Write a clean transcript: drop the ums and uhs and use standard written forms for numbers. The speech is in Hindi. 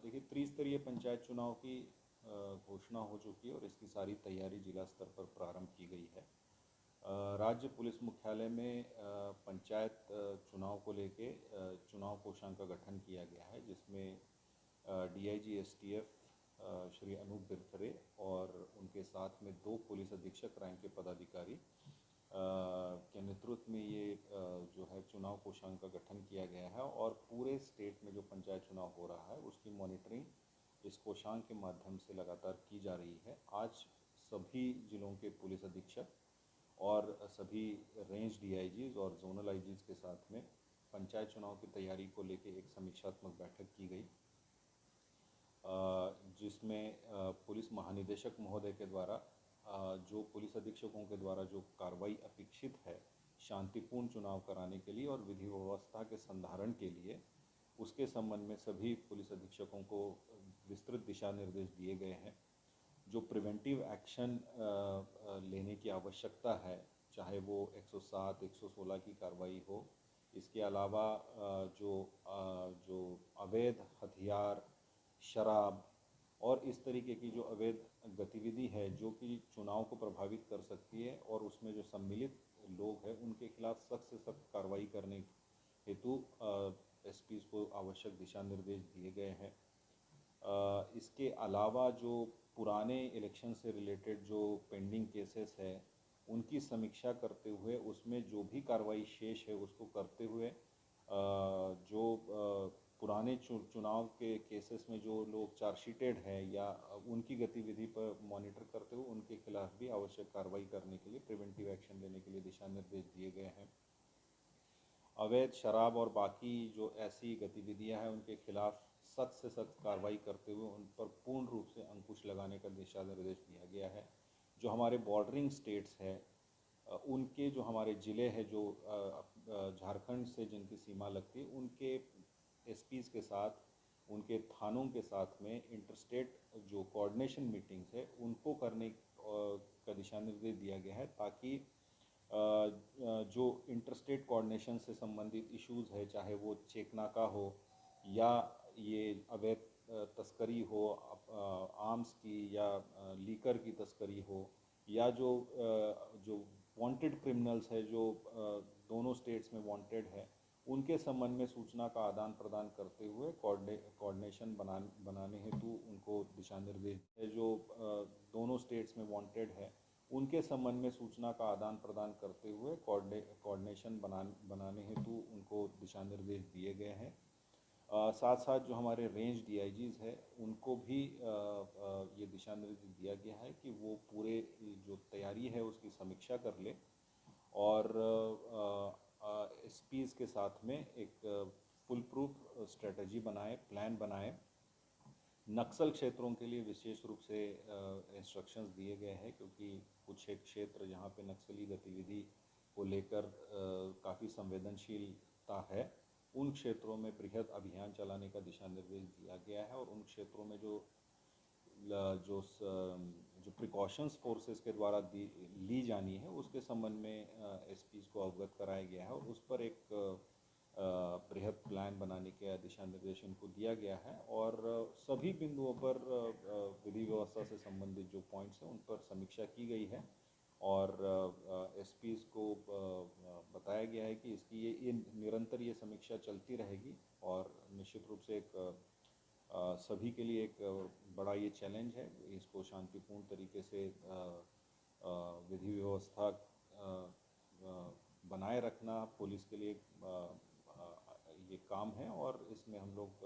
देखिए, त्रिस्तरीय पंचायत चुनाव की घोषणा हो चुकी है और इसकी सारी तैयारी जिला स्तर पर प्रारंभ की गई है। राज्य पुलिस मुख्यालय में पंचायत चुनाव को लेके चुनाव कोषांग का गठन किया गया है, जिसमें डीआईजी एसटीएफ श्री अनूप बिरथरे और उनके साथ में 2 पुलिस अधीक्षक रैंक के पदाधिकारी के नेतृत्व में ये जो है चुनाव कोषांग का गठन किया गया है और पूरे स्टेट में जो पंचायत चुनाव हो रहा है उसकी मॉनिटरिंग इस कोषांग के माध्यम से लगातार की जा रही है। आज सभी जिलों के पुलिस अधीक्षक और सभी रेंज डीआईजीज और जोनल आईजीज के साथ में पंचायत चुनाव की तैयारी को लेकर एक समीक्षात्मक बैठक की गई, जिसमें पुलिस महानिदेशक महोदय के द्वारा जो पुलिस अधीक्षकों के द्वारा जो कार्रवाई अपेक्षित है शांतिपूर्ण चुनाव कराने के लिए और विधि व्यवस्था के संधारण के लिए, उसके संबंध में सभी पुलिस अधीक्षकों को विस्तृत दिशा निर्देश दिए गए हैं। जो प्रिवेंटिव एक्शन लेने की आवश्यकता है, चाहे वो 107, 116 की कार्रवाई हो, इसके अलावा जो अवैध हथियार, शराब और इस तरीके की जो अवैध गतिविधि है जो कि चुनाव को प्रभावित कर सकती है और उसमें जो सम्मिलित लोग हैं उनके खिलाफ सख्त से सख्त कार्रवाई करने हेतु एसपीज़ को आवश्यक दिशा निर्देश दिए गए हैं। इसके अलावा जो पुराने इलेक्शन से रिलेटेड जो पेंडिंग केसेस है उनकी समीक्षा करते हुए उसमें जो भी कार्रवाई शेष है उसको करते हुए जो पुराने चुनाव के केसेस में जो लोग चार्जशीटेड हैं या उनकी गतिविधि पर मॉनिटर करते हुए उनके खिलाफ भी आवश्यक कार्रवाई करने के लिए, प्रिवेंटिव एक्शन लेने के लिए दिशा निर्देश दिए गए हैं। अवैध शराब और बाकी जो ऐसी गतिविधियां हैं उनके खिलाफ सख्त से सख्त कार्रवाई करते हुए उन पर पूर्ण रूप से अंकुश लगाने का दिशा निर्देश दिया गया है। जो हमारे बॉर्डरिंग स्टेट्स हैं उनके जो हमारे ज़िले हैं जो झारखंड से जिनकी सीमा लगती है उनके एसपीज़ के साथ, उनके थानों के साथ में इंटरस्टेट जो कोऑर्डिनेशन मीटिंग्स है उनको करने का दिशा निर्देश दिया गया है, ताकि जो इंटरस्टेट कोऑर्डिनेशन से संबंधित इश्यूज़ है, चाहे वो चेक नाका हो या ये अवैध तस्करी हो आर्म्स की या लीकर की तस्करी हो या जो वांटेड क्रिमिनल्स है जो दोनों स्टेट्स में वांटेड है, उनके संबंध में सूचना का आदान प्रदान करते हुए कोऑर्डिनेशन बनाने हेतु उनको दिशा निर्देश है। जो दोनों स्टेट्स में वांटेड है उनके संबंध में सूचना का आदान प्रदान करते हुए कोऑर्डिनेशन बनाने हेतु उनको दिशा निर्देश दिए गए हैं। साथ साथ जो हमारे रेंज डीआईजीज है उनको भी ये दिशा निर्देश दिया गया है कि वो पूरे जो तैयारी है उसकी समीक्षा कर ले और एसपीज़ के साथ में एक फुल प्रूफ स्ट्रेटजी बनाए, प्लान बनाए। नक्सल क्षेत्रों के लिए विशेष रूप से इंस्ट्रक्शंस दिए गए हैं, क्योंकि कुछ एक क्षेत्र जहाँ पे नक्सली गतिविधि को लेकर काफ़ी संवेदनशीलता है, उन क्षेत्रों में बृहद अभियान चलाने का दिशा निर्देश दिया गया है और उन क्षेत्रों में जो प्रिकॉशंस फोर्सेस के द्वारा ली जानी है उसके संबंध में एसपीज़ को अवगत कराया गया है और उस पर एक बृहद प्लान बनाने के दिशा निर्देश उनको दिया गया है और सभी बिंदुओं पर विधि व्यवस्था से संबंधित जो पॉइंट्स हैं उन पर समीक्षा की गई है और एसपीज़ को बताया गया है कि इसकी ये निरंतर ये समीक्षा चलती रहेगी और निश्चित रूप से एक सभी के लिए एक बड़ा ये चैलेंज है इसको शांतिपूर्ण तरीके से विधि व्यवस्था बनाए रखना पुलिस के लिए ये काम है और इसमें हम लोग